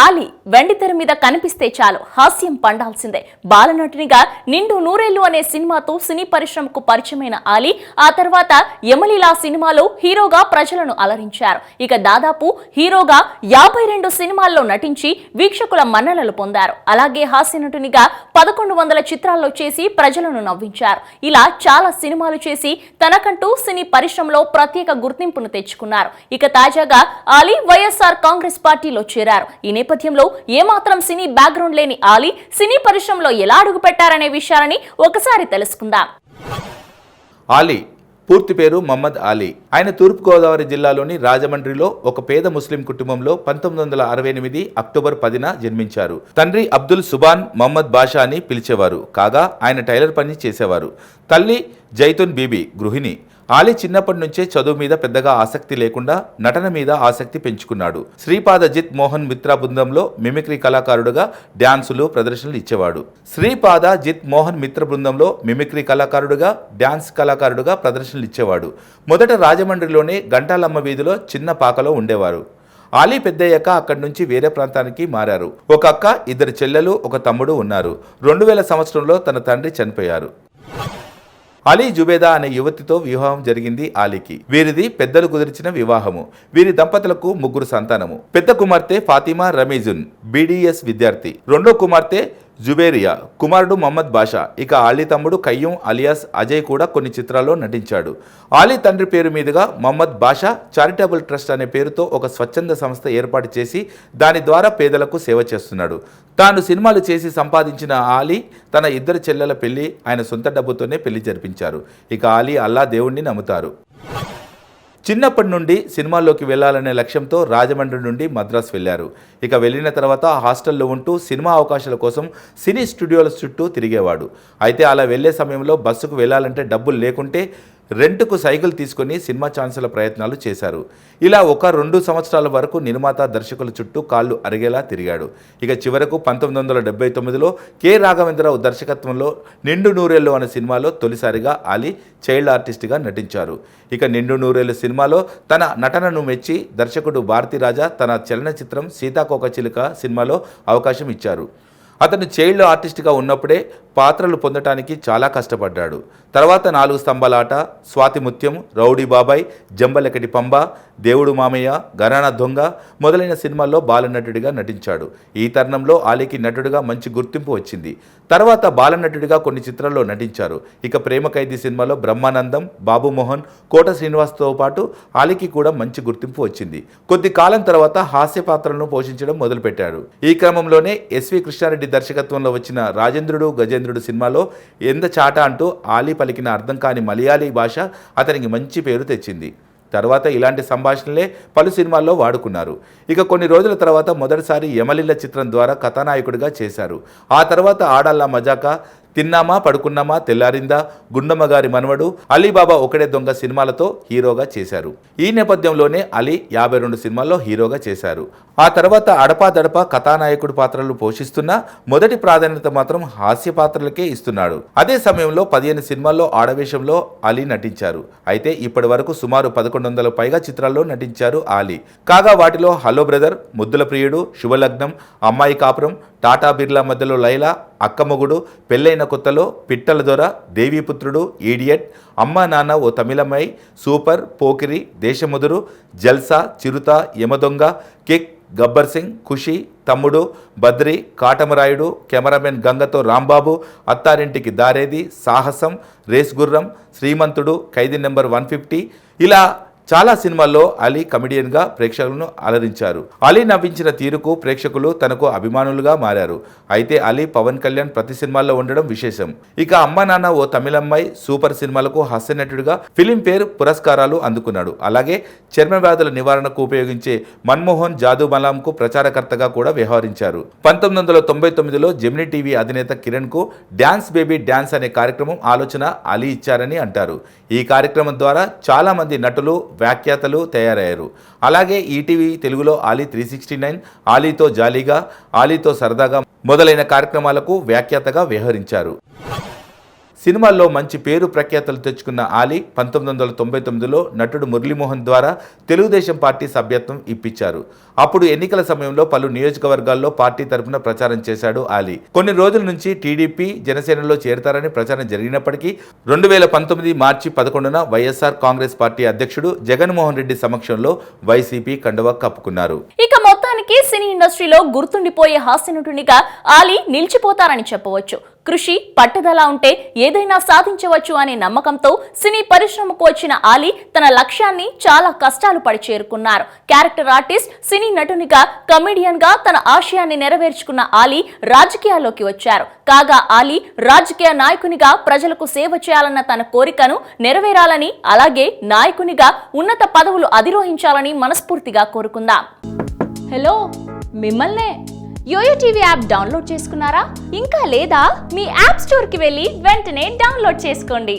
ఆలీ వెండితెర మీద కనిపిస్తే చాలు హాస్యం పండాల్సిందే. బాలనటునిగా నిండు నూరేళ్లు అనే సినిమాతో సినీ పరిశ్రమకు పరిచయమైన ఆలీ ఆ తర్వాత యమలీలా సినిమాలో హీరోగా ప్రజలను అలరించారు. ఇక దాదాపు హీరోగా 52 సినిమాల్లో నటించి వీక్షకుల మన్ననలు పొందారు. అలాగే హాస్య నటునిగా 1100 చిత్రాల్లో చేసి ప్రజలను నవ్వించారు. ఇలా చాలా సినిమాలు చేసి తనకంటూ సినీ పరిశ్రమలో ప్రత్యేక గుర్తింపును తెచ్చుకున్నారు. ఇక తాజాగా ఆలీ వైఎస్ఆర్ కాంగ్రెస్ పార్టీలో చేరారు. ఈ నేపథ్యంలో ఏమాత్రం సినీ బ్యాక్గ్రౌండ్ లేని ఆలీ సినీ పరిశ్రమలో ఎలా అడుగు పెట్టారనే విషయాలని ఒకసారి తెలుసుకుందాం. ఆలీ పూర్తి పేరు మహమ్మద్ ఆలీ. ఆయన తూర్పుగోదావరి జిల్లాలోని రాజమండ్రిలో ఒక పేద ముస్లిం కుటుంబంలో 1968 అక్టోబర్ 10న జన్మించారు. తండ్రి అబ్దుల్ సుబాన్ మహమ్మద్ బాషా అని పిలిచేవారు కాగా ఆయన టైలర్ పని చేసేవారు. తల్లి జైతున్ బీబీ గృహిణి. ఆలీ చిన్నప్పటి నుంచే చదువు మీద పెద్దగా ఆసక్తి లేకుండా నటన మీద ఆసక్తి పెంచుకున్నాడు. శ్రీపాద జిత్ మోహన్ మిత్ర బృందంలో మిమిక్రీ కళాకారుడుగా డ్యాన్సులు ప్రదర్శనలు ఇచ్చేవాడు. శ్రీపాద జిత్ మోహన్ మిత్ర బృందంలో మిమిక్రీ కళాకారుడుగా డ్యాన్స్ కళాకారుడుగా ప్రదర్శనలు ఇచ్చేవాడు. మొదట రాజమండ్రిలోనే గంటాలమ్మ వీధిలో చిన్న పాకలో ఉండేవారు. ఆలీ పెద్దయ్యాక అక్కడి నుంచి వేరే ప్రాంతానికి మారారు. ఒక అక్క, 2 చెల్లెలు, ఒక తమ్ముడు ఉన్నారు. 2000 సంవత్సరంలో తన తండ్రి చనిపోయారు. అలీ జుబేదా అనే యువతితో వివాహం జరిగింది ఆలీకి. వీరిది పెద్దలు కుదిర్చిన వివాహము. వీరి దంపతులకు 3 సంతానము. పెద్ద కుమార్తె ఫాతిమా రమీజున్ BDS విద్యార్థి. రెండో కుమార్తె జుబేరియా, కుమారుడు మహమ్మద్ బాషా. ఇక ఆలీ తమ్ముడు కయ్యూం అలియాస్ అజయ్ కూడా కొన్ని చిత్రాల్లో నటించాడు. ఆలీ తండ్రి పేరు మీదుగా మహమ్మద్ బాషా చారిటబుల్ ట్రస్ట్ అనే పేరుతో ఒక స్వచ్ఛంద సంస్థ ఏర్పాటు చేసి దాని ద్వారా పేదలకు సేవ చేస్తున్నాడు. తాను సినిమాలు చేసి సంపాదించిన ఆలీ తన 2 చెల్లెల పెళ్లి ఆయన సొంత డబ్బుతోనే పెళ్లి జరిపించారు. ఇక ఆలీ అల్లా దేవుణ్ణి నమ్ముతారు. చిన్నప్పటి నుండి సినిమాల్లోకి వెళ్లాలనే లక్ష్యంతో రాజమండ్రి నుండి మద్రాసు వెళ్లారు. ఇక వెళ్ళిన తర్వాత హాస్టల్లో ఉంటూ సినిమా అవకాశాల కోసం సినీ స్టూడియోల చుట్టూ తిరిగేవాడు. అయితే అలా వెళ్లే సమయంలో బస్సుకు వెళ్లాలంటే డబ్బులు లేకుంటే రెంట్కు సైకిల్ తీసుకుని సినిమా ఛాన్సుల ప్రయత్నాలు చేశారు. ఇలా 1-2 సంవత్సరాల వరకు నిర్మాత దర్శకుల చుట్టూ కాళ్ళు అరిగేలా తిరిగాడు. ఇక చివరకు 1979లో కె రాఘవేంద్రరావు దర్శకత్వంలో నిండు నూరేళ్లు అనే సినిమాలో తొలిసారిగా ఆలీ చైల్డ్ ఆర్టిస్ట్గా నటించారు. ఇక నిండు నూరేళ్లు సినిమాలో తన నటనను మెచ్చి దర్శకుడు భారతీరాజా తన చలనచిత్రం సీతాకోకచిలుక సినిమాలో అవకాశం ఇచ్చారు. అతను చైల్డ్ ఆర్టిస్ట్గా ఉన్నప్పుడే పాత్రలు పొందటానికి చాలా కష్టపడ్డాడు. తర్వాత 4 స్తంభాల ఆట, స్వాతి ముత్యం, రౌడీ బాబాయ్, జంబలకటి పంబ, దేవుడు మామయ్య, గరానా దొంగ మొదలైన సినిమాల్లో బాలనటుడిగా నటించాడు. ఈ తరుణంలో ఆలీకి నటుడిగా మంచి గుర్తింపు వచ్చింది. తర్వాత బాలనటుడిగా కొన్ని చిత్రాల్లో నటించారు. ఇక ప్రేమ ఖైదీ సినిమాలో బ్రహ్మానందం, బాబు మోహన్, కోట శ్రీనివాస్తో పాటు ఆలీకి కూడా మంచి గుర్తింపు వచ్చింది. కొద్ది కాలం తర్వాత హాస్య పాత్రలను పోషించడం మొదలుపెట్టాడు. ఈ క్రమంలోనే ఎస్వి కృష్ణారెడ్డి దర్శకత్వంలో వచ్చిన రాజేంద్రుడు గజేంద్రుడు సినిమాలో ఎంత చాట అంటూ ఆలీ పలికిన అర్థం కాని మలయాళీ భాష అతనికి మంచి పేరు తెచ్చింది. తర్వాత ఇలాంటి సంభాషణలే పలు సినిమాల్లో వాడుకున్నారు. ఇక కొన్ని రోజుల తర్వాత మొదటిసారి యమలీల చిత్రం ద్వారా కథానాయకుడిగా చేశారు. ఆ తర్వాత ఆడాల్లా మజాకా, తిన్నామా పడుకున్నామా తెల్లారిందా, గుండమ్మ గారి మనవడు, అలీబాబా ఒకడే దొంగ సినిమాలతో హీరోగా చేశారు. ఈ నేపథ్యంలోనే అలీ 52 సినిమాల్లో హీరోగా చేశారు. ఆ తర్వాత అడపాదడపా కథానాయకుడి పాత్రలు పోషిస్తున్నా మొదటి ప్రాధాన్యత మాత్రం హాస్య పాత్రలకే ఇస్తున్నాడు. అదే సమయంలో 15 సినిమాల్లో ఆడవేషంలో అలీ నటించారు. అయితే ఇప్పటి వరకు సుమారు 1100 పైగా చిత్రాల్లో నటించారు ఆలీ. కాగా వాటిలో హలో బ్రదర్, ముద్దుల ప్రియుడు, శుభలగ్నం, అమ్మాయి కాపురం, టాటా బిర్లా మధ్యలో లైలా, అక్కమొగుడు, పెళ్ళైన కొత్తలో, పిట్టల దొర, దేవీపుత్రుడు, ఈడియట్, అమ్మా నాన్న ఓ తమిళమ్మాయి, సూపర్, పోకిరి, దేశముదురు, జల్సా, చిరుత, యమదొంగ, కిక్, గబ్బర్ సింగ్, ఖుషి, తమ్ముడు, బద్రి, కాటమరాయుడు, కెమెరామెన్ గంగతో రాంబాబు, అత్తారింటికి దారేది, సాహసం, రేస్ గుర్రం, శ్రీమంతుడు, ఖైదీ నెంబర్ 150 ఇలా చాలా సినిమాల్లో అలీ కమెడియన్గా ప్రేక్షకులను అలరించారు. అలీ నవ్వించిన తీరుకు ప్రేక్షకులు తనకు అభిమానులుగా మారారు. అయితే అలీ పవన్ కళ్యాణ్ ప్రతి సినిమాల్లో ఉండడం విశేషం. ఇక అమ్మ నాన్న ఓ తమిళమ్మాయి, సూపర్ సినిమాలకు హాస్యనటుడిగా ఫిలింఫేర్ పురస్కారాలు అందుకున్నాడు. అలాగే చర్మ వ్యాధుల నివారణకు ఉపయోగించే మన్మోహన్ జాదు మలాంకు ప్రచారకర్తగా కూడా వ్యవహరించారు. 1999లో జెమినీ టీవీ అధినేత కిరణ్ కు డ్యాన్స్ బేబీ డ్యాన్స్ అనే కార్యక్రమం ఆలోచన అలీ ఇచ్చారని అంటారు. ఈ కార్యక్రమం ద్వారా చాలా మంది నటులు, వ్యాఖ్యాతలు తయారయ్యారు. అలాగే ఈటీవీ తెలుగులో ఆలీ 369, ఆలీతో జాలీగా, ఆలీతో సరదాగా మొదలైన కార్యక్రమాలకు వ్యాఖ్యాతగా వ్యవహరించారు. సినిమాల్లో మంచి పేరు ప్రఖ్యాతలు తెచ్చుకున్న ఆలీ 1999లో నటుడు మురళీమోహన్ ద్వారా తెలుగుదేశం పార్టీ సభ్యత్వం ఇప్పించారు. అప్పుడు ఎన్నికల సమయంలో పలు నియోజకవర్గాల్లో పార్టీ తరపున ప్రచారం చేశాడు ఆలీ. కొన్ని రోజుల నుంచి టీడీపీ, జనసేనలో చేరతారని ప్రచారం జరిగినప్పటికీ 2019 మార్చి 11న వైఎస్ఆర్ కాంగ్రెస్ పార్టీ అధ్యక్షుడు జగన్మోహన్ రెడ్డి సమక్షంలో వైసీపీ కండువా కప్పుకున్నారు. ఇక మొత్తానికి సినీ ఇండస్ట్రీలో గుర్తుండిపోయే హాస్యనటునిగా ఆలీ నిలిచిపోతారని చెప్పవచ్చు. కృషి, పట్టుదల ఉంటే ఏదైనా సాధించవచ్చు అనే నమ్మకంతో సినీ పరిశ్రమకు వచ్చిన ఆలీ తన లక్ష్యాన్ని చాలా కష్టాలు పడి చేరుకున్నారు. క్యారెక్టర్ ఆర్టిస్ట్, సినీ నటునిగా, కమెడియన్ గా తన ఆశయాన్ని నెరవేర్చుకున్న ఆలీ రాజకీయాల్లోకి వచ్చారు. కాగా ఆలీ రాజకీయ నాయకునిగా ప్రజలకు సేవ చేయాలన్న తన కోరికను నెరవేరాలని, అలాగే నాయకునిగా ఉన్నత పదవులు అధిరోహించాలని మనస్ఫూర్తిగా కోరుకుందాం. హలో, మిమ్మల్నే. యోయో టీవీ యాప్ డౌన్లోడ్ చేసుకున్నారా? ఇంకా లేదా? మీ యాప్ స్టోర్కి వెళ్ళి వెంటనే డౌన్లోడ్ చేసుకోండి.